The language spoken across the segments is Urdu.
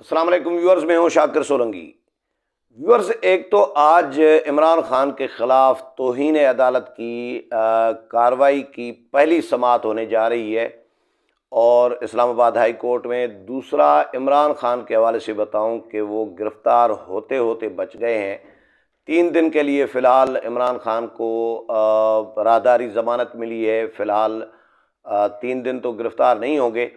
السلام علیکم ویورز، میں ہوں شاکر سولنگی۔ ویورز، ایک تو آج عمران خان کے خلاف توہین عدالت کی کارروائی کی پہلی سماعت ہونے جا رہی ہے، اور اسلام آباد ہائی کورٹ میں دوسرا عمران خان کے حوالے سے بتاؤں کہ وہ گرفتار ہوتے ہوتے بچ گئے ہیں۔ 3 دن کے لیے فی الحال عمران خان کو راہداری ضمانت ملی ہے۔ فی الحال 3 دن تو گرفتار نہیں ہوں گے،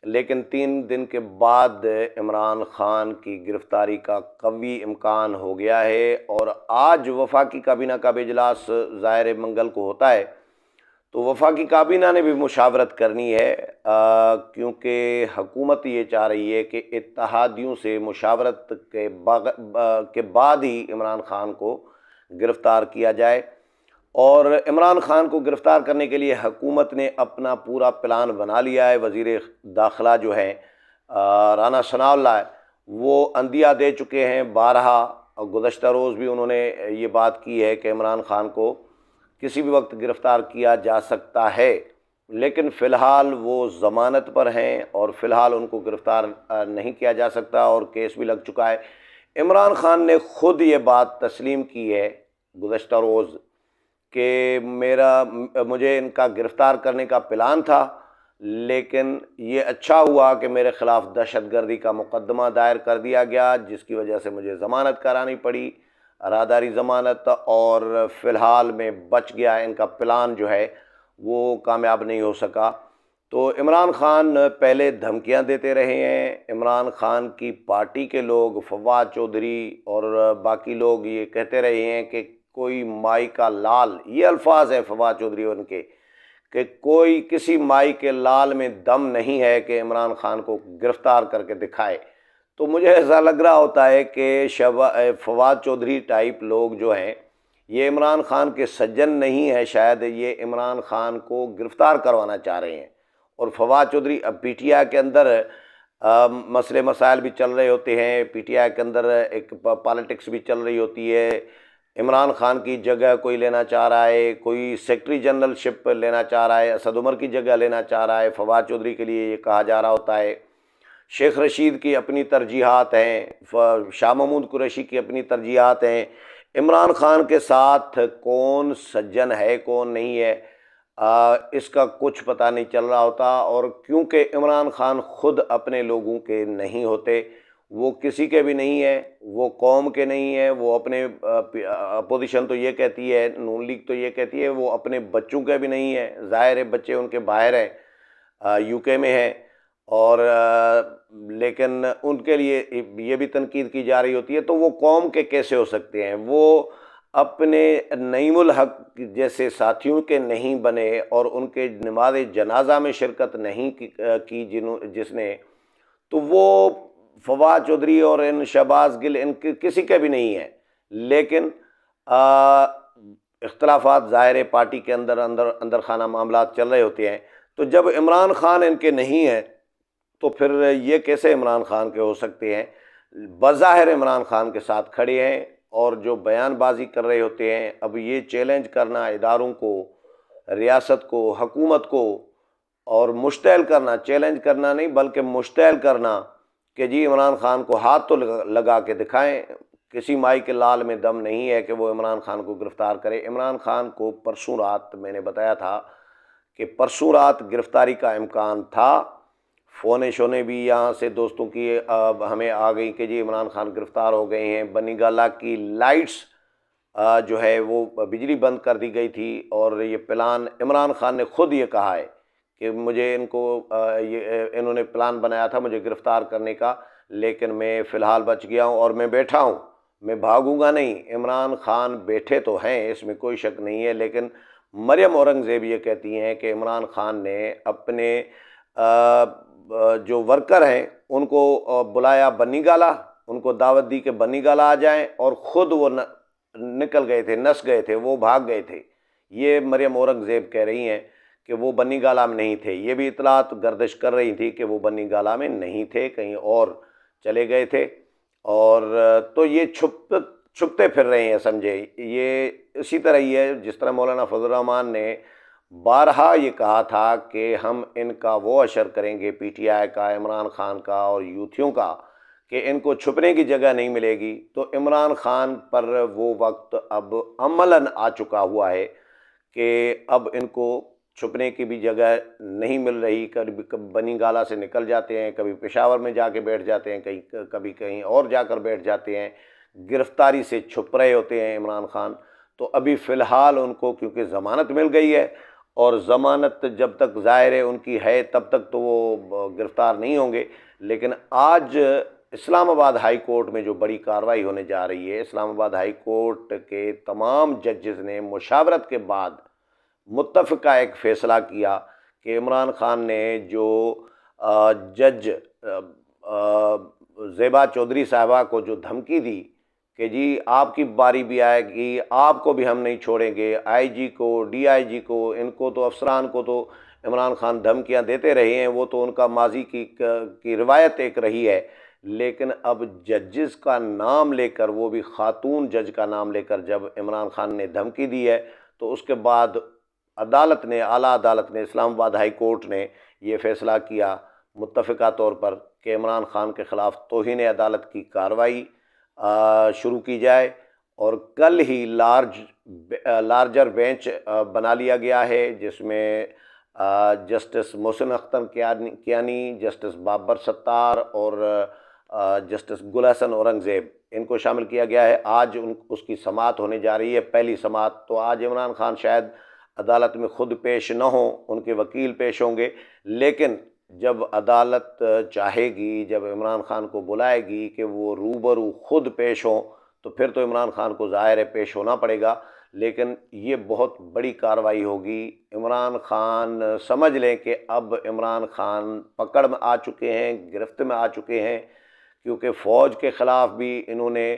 لیکن 3 دن کے بعد عمران خان کی گرفتاری کا قوی امکان ہو گیا ہے، اور آج وفاقی کابینہ کا بھی اجلاس ظاہر منگل کو ہوتا ہے، تو وفاقی کابینہ نے بھی مشاورت کرنی ہے، کیونکہ حکومت یہ چاہ رہی ہے کہ اتحادیوں سے مشاورت کے بعد ہی عمران خان کو گرفتار کیا جائے۔ اور عمران خان کو گرفتار کرنے کے لیے حکومت نے اپنا پورا پلان بنا لیا ہے۔ وزیر داخلہ جو ہیں رانا ثناء اللہ، وہ عندیہ دے چکے ہیں بارہا، اور گزشتہ روز بھی انہوں نے یہ بات کی ہے کہ عمران خان کو کسی بھی وقت گرفتار کیا جا سکتا ہے، لیکن فی الحال وہ ضمانت پر ہیں اور فی الحال ان کو گرفتار نہیں کیا جا سکتا، اور کیس بھی لگ چکا ہے۔ عمران خان نے خود یہ بات تسلیم کی ہے گزشتہ روز کہ مجھے ان کا گرفتار کرنے کا پلان تھا، لیکن یہ اچھا ہوا کہ میرے خلاف دہشت گردی کا مقدمہ دائر کر دیا گیا، جس کی وجہ سے مجھے ضمانت کرانی پڑی، راہداری ضمانت، اور فی الحال میں بچ گیا۔ ان کا پلان جو ہے وہ کامیاب نہیں ہو سکا۔ تو عمران خان پہلے دھمکیاں دیتے رہے ہیں، عمران خان کی پارٹی کے لوگ، فواد چودھری اور باقی لوگ یہ کہتے رہے ہیں کہ کوئی مائی کا لال، یہ الفاظ ہیں فواد چودھری ان کے، کہ کوئی کسی مائی کے لال میں دم نہیں ہے کہ عمران خان کو گرفتار کر کے دکھائے۔ تو مجھے ایسا لگ رہا ہوتا ہے کہ فواد چودھری ٹائپ لوگ جو ہیں یہ عمران خان کے سجن نہیں ہیں، شاید یہ عمران خان کو گرفتار کروانا چاہ رہے ہیں۔ اور فواد چودھری اب پی ٹی آئی کے اندر مسئلے مسائل بھی چل رہے ہوتے ہیں، پی ٹی آئی کے اندر ایک پالیٹکس بھی چل رہی ہوتی ہے۔ عمران خان کی جگہ کوئی لینا چاہ رہا ہے، کوئی سیکرٹری جنرل شپ لینا چاہ رہا ہے، اسد عمر کی جگہ لینا چاہ رہا ہے۔ فواد چودھری کے لیے یہ کہا جا رہا ہوتا ہے، شیخ رشید کی اپنی ترجیحات ہیں، شاہ محمود قریشی کی اپنی ترجیحات ہیں۔ عمران خان کے ساتھ کون سجن ہے کون نہیں ہے اس کا کچھ پتہ نہیں چل رہا ہوتا، اور کیونکہ عمران خان خود اپنے لوگوں کے نہیں ہوتے، وہ کسی کے بھی نہیں ہیں، وہ قوم کے نہیں ہیں، وہ اپنے اپوزیشن تو یہ کہتی ہے، نون لیگ تو یہ کہتی ہے وہ اپنے بچوں کے بھی نہیں ہیں، ظاہر ہے بچے ان کے باہر ہیں، یو کے میں ہیں، اور لیکن ان کے لیے یہ بھی تنقید کی جا رہی ہوتی ہے، تو وہ قوم کے کیسے ہو سکتے ہیں؟ وہ اپنے نعیم الحق جیسے ساتھیوں کے نہیں بنے، اور ان کے نماز جنازہ میں شرکت نہیں کی جس نے، تو وہ فواد چودھری اور ان شہباز گل ان کے کسی کے بھی نہیں ہیں۔ لیکن اختلافات ظاہر پارٹی کے اندر خانہ معاملات چل رہے ہوتے ہیں، تو جب عمران خان ان کے نہیں ہیں تو پھر یہ کیسے عمران خان کے ہو سکتے ہیں؟ بظاہر عمران خان کے ساتھ کھڑے ہیں، اور جو بیان بازی کر رہے ہوتے ہیں، اب یہ چیلنج کرنا اداروں کو، ریاست کو، حکومت کو، اور مشتعل کرنا، چیلنج کرنا نہیں بلکہ مشتعل کرنا کہ جی عمران خان کو ہاتھ تو لگا کے دکھائیں۔ کسی مائی کے لال میں دم نہیں ہے کہ وہ عمران خان کو گرفتار کرے۔ عمران خان کو پرسوں رات میں نے بتایا تھا کہ پرسوں رات گرفتاری کا امکان تھا، فونے شونے بھی یہاں سے دوستوں کی ہمیں آ گئی کہ جی عمران خان گرفتار ہو گئے ہیں۔ بنی گالہ کی لائٹس جو ہے وہ بجلی بند کر دی گئی تھی، اور یہ پلان عمران خان نے خود یہ کہا ہے کہ مجھے انہوں نے پلان بنایا تھا مجھے گرفتار کرنے کا، لیکن میں فی الحال بچ گیا ہوں اور میں بیٹھا ہوں، میں بھاگوں گا نہیں۔ عمران خان بیٹھے تو ہیں، اس میں کوئی شک نہیں ہے، لیکن مریم اورنگزیب یہ کہتی ہیں کہ عمران خان نے اپنے جو ورکر ہیں ان کو بلایا بنی گالہ، ان کو دعوت دی کہ بنی گالہ آ جائیں، اور خود وہ نکل گئے تھے، نس گئے تھے، وہ بھاگ گئے تھے۔ یہ مریم اورنگزیب کہہ رہی ہیں کہ وہ بنی گالہ میں نہیں تھے۔ یہ بھی اطلاعات گردش کر رہی تھی کہ وہ بنی گالہ میں نہیں تھے، کہیں اور چلے گئے تھے، اور تو یہ چھپتے پھر رہے ہیں، سمجھے۔ یہ اسی طرح ہی ہے جس طرح مولانا فضل الرحمان نے بارہا یہ کہا تھا کہ ہم ان کا وہ اشر کریں گے، پی ٹی آئی کا، عمران خان کا اور یوتھیوں کا، کہ ان کو چھپنے کی جگہ نہیں ملے گی، تو عمران خان پر وہ وقت اب عملاً آ چکا ہوا ہے کہ اب ان کو چھپنے کی بھی جگہ نہیں مل رہی۔ کبھی بنی گالہ سے نکل جاتے ہیں، کبھی پشاور میں جا کے بیٹھ جاتے ہیں، کبھی کہیں اور جا کر بیٹھ جاتے ہیں، گرفتاری سے چھپ رہے ہوتے ہیں عمران خان۔ تو ابھی فی الحال ان کو کیونکہ ضمانت مل گئی ہے، اور ضمانت جب تک ظاہر ہے ان کی ہے تب تک تو وہ گرفتار نہیں ہوں گے۔ لیکن آج اسلام آباد ہائی کورٹ میں جو بڑی کارروائی ہونے جا رہی ہے، اسلام آباد ہائی کورٹ کے تمام ججز نے مشاورت کے بعد متفقہ ایک فیصلہ کیا کہ عمران خان نے جو جج زیبا چودھری صاحبہ کو جو دھمکی دی کہ جی آپ کی باری بھی آئے گی، آپ کو بھی ہم نہیں چھوڑیں گے، آئی جی کو، ڈی آئی جی کو، ان کو تو افسران کو تو عمران خان دھمکیاں دیتے رہے ہیں، وہ تو ان کا ماضی کی روایت ایک رہی ہے۔ لیکن اب ججز کا نام لے کر، وہ بھی خاتون جج کا نام لے کر جب عمران خان نے دھمکی دی ہے، تو اس کے بعد عدالت نے، اعلیٰ عدالت نے، اسلام آباد ہائی کورٹ نے یہ فیصلہ کیا متفقہ طور پر کہ عمران خان کے خلاف توہین عدالت کی کارروائی شروع کی جائے، اور کل ہی لارجر بینچ بنا لیا گیا ہے، جس میں جسٹس محسن اختر کیانی، جسٹس بابر ستار اور جسٹس گل حسن اورنگزیب، ان کو شامل کیا گیا ہے۔ آج اس کی سماعت ہونے جا رہی ہے، پہلی سماعت۔ تو آج عمران خان شاید عدالت میں خود پیش نہ ہوں، ان کے وکیل پیش ہوں گے، لیکن جب عدالت چاہے گی، جب عمران خان کو بلائے گی کہ وہ روبرو خود پیش ہوں، تو پھر تو عمران خان کو ظاہر ہے پیش ہونا پڑے گا۔ لیکن یہ بہت بڑی کارروائی ہوگی۔ عمران خان سمجھ لیں کہ اب عمران خان پکڑ میں آ چکے ہیں، گرفت میں آ چکے ہیں، کیونکہ فوج کے خلاف بھی انہوں نے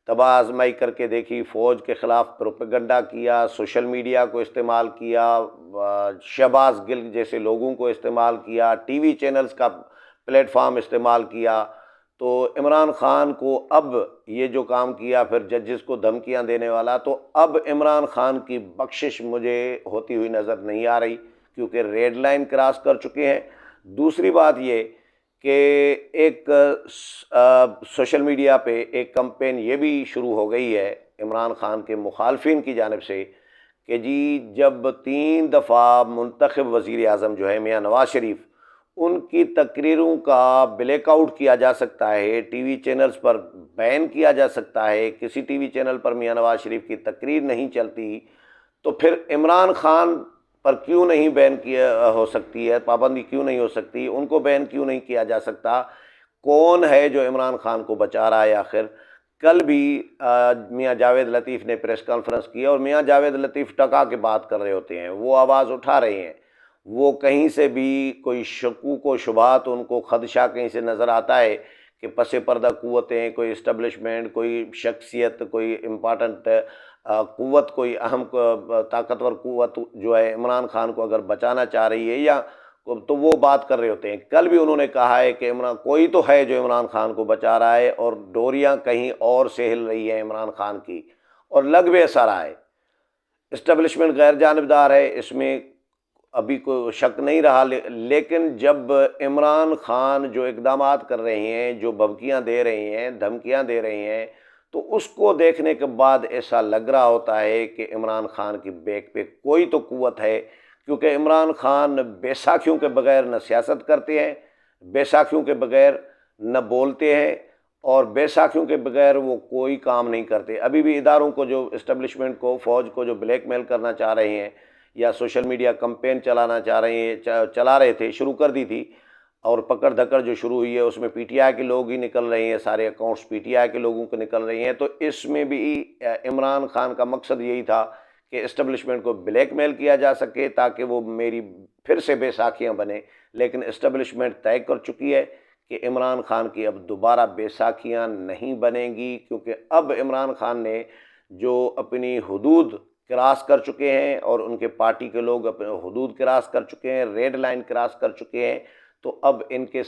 تباہ آزمائی کر کے دیکھی، فوج کے خلاف پروپیگنڈا کیا، سوشل میڈیا کو استعمال کیا، شہباز گل جیسے لوگوں کو استعمال کیا، ٹی وی چینلز کا پلیٹ فارم استعمال کیا۔ تو عمران خان کو اب یہ جو کام کیا، پھر ججز کو دھمکیاں دینے والا، تو اب عمران خان کی بخشش مجھے ہوتی ہوئی نظر نہیں آ رہی، کیونکہ ریڈ لائن کراس کر چکے ہیں۔ دوسری بات یہ کہ ایک سوشل میڈیا پہ ایک کمپین یہ بھی شروع ہو گئی ہے عمران خان کے مخالفین کی جانب سے کہ جی جب 3 دفعہ منتخب وزیر اعظم جو ہے میاں نواز شریف، ان کی تقریروں کا بلیک آؤٹ کیا جا سکتا ہے، ٹی وی چینلز پر بین کیا جا سکتا ہے، کسی ٹی وی چینل پر میاں نواز شریف کی تقریر نہیں چلتی، تو پھر عمران خان پر کیوں نہیں بین کیا ہو سکتی ہے، پابندی کیوں نہیں ہو سکتی، ان کو بین کیوں نہیں کیا جا سکتا؟ کون ہے جو عمران خان کو بچا رہا ہے آخر؟ کل بھی میاں جاوید لطیف نے پریس کانفرنس کی، اور میاں جاوید لطیف ٹکا کے بات کر رہے ہوتے ہیں، وہ آواز اٹھا رہے ہیں، وہ کہیں سے بھی کوئی شکوک و شبہات، ان کو خدشہ کہیں سے نظر آتا ہے کہ پس پردہ قوتیں، کوئی اسٹیبلشمنٹ، کوئی شخصیت، کوئی امپارٹنٹ قوت، کوئی اہم طاقتور قوت جو ہے عمران خان کو اگر بچانا چاہ رہی ہے، یا تو وہ بات کر رہے ہوتے ہیں۔ کل بھی انہوں نے کہا ہے کہ کوئی تو ہے جو عمران خان کو بچا رہا ہے، اور ڈوریاں کہیں اور سے ہل رہی ہیں عمران خان کی، اور لگ بھی ایسا رہا ہے۔ اسٹیبلشمنٹ غیر جانبدار ہے، اس میں ابھی کوئی شک نہیں رہا، لیکن جب عمران خان جو اقدامات کر رہے ہیں، جو بھبکیاں دے رہے ہیں، دھمکیاں دے رہے ہیں، تو اس کو دیکھنے کے بعد ایسا لگ رہا ہوتا ہے کہ عمران خان کی بیک پہ کوئی تو قوت ہے، کیونکہ عمران خان بے ساکھیوں کے بغیر نہ سیاست کرتے ہیں، بے ساکھیوں کے بغیر نہ بولتے ہیں، اور بے ساکھیوں کے بغیر وہ کوئی کام نہیں کرتے۔ ابھی بھی اداروں کو، جو اسٹیبلشمنٹ کو، فوج کو جو بلیک میل کرنا چاہ رہے ہیں، یا سوشل میڈیا کمپین چلانا چاہ رہے ہیں، چلا رہے تھے، شروع کر دی تھی، اور پکڑ دھکڑ جو شروع ہوئی ہے اس میں پی ٹی آئی کے لوگ ہی نکل رہے ہیں، سارے اکاؤنٹس پی ٹی آئی کے لوگوں کے نکل رہے ہیں۔ تو اس میں بھی عمران خان کا مقصد یہی تھا کہ اسٹیبلشمنٹ کو بلیک میل کیا جا سکے تاکہ وہ میری پھر سے بے ساکھیاں بنیں، لیکن اسٹیبلشمنٹ طے کر چکی ہے کہ عمران خان کی اب دوبارہ بے ساکھیاں نہیں بنیں گی، کیونکہ اب عمران خان نے جو اپنی حدود کراس کر چکے ہیں، اور ان کے پارٹی کے لوگ اپنے حدود کراس کر چکے ہیں، ریڈ لائن کراس کر چکے ہیں، تو اب ان کے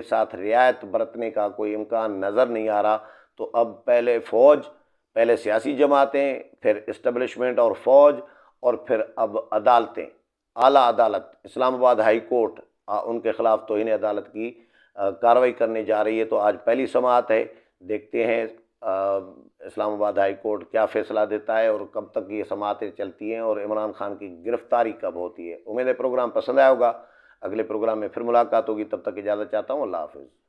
ساتھ رعایت برتنے کا کوئی امکان نظر نہیں آ رہا۔ تو اب پہلے فوج، پہلے سیاسی جماعتیں، پھر اسٹیبلشمنٹ اور فوج، اور پھر اب عدالتیں، اعلیٰ عدالت اسلام آباد ہائی کورٹ ان کے خلاف توہین عدالت کی کارروائی کرنے جا رہی ہے۔ تو آج پہلی سماعت ہے، دیکھتے ہیں اسلام آباد ہائی کورٹ کیا فیصلہ دیتا ہے اور کب تک یہ سماعتیں چلتی ہیں اور عمران خان کی گرفتاری کب ہوتی ہے۔ امید ہے پروگرام پسند آیا ہوگا، اگلے پروگرام میں پھر ملاقات ہوگی، تب تک اجازت چاہتا ہوں، اللہ حافظ۔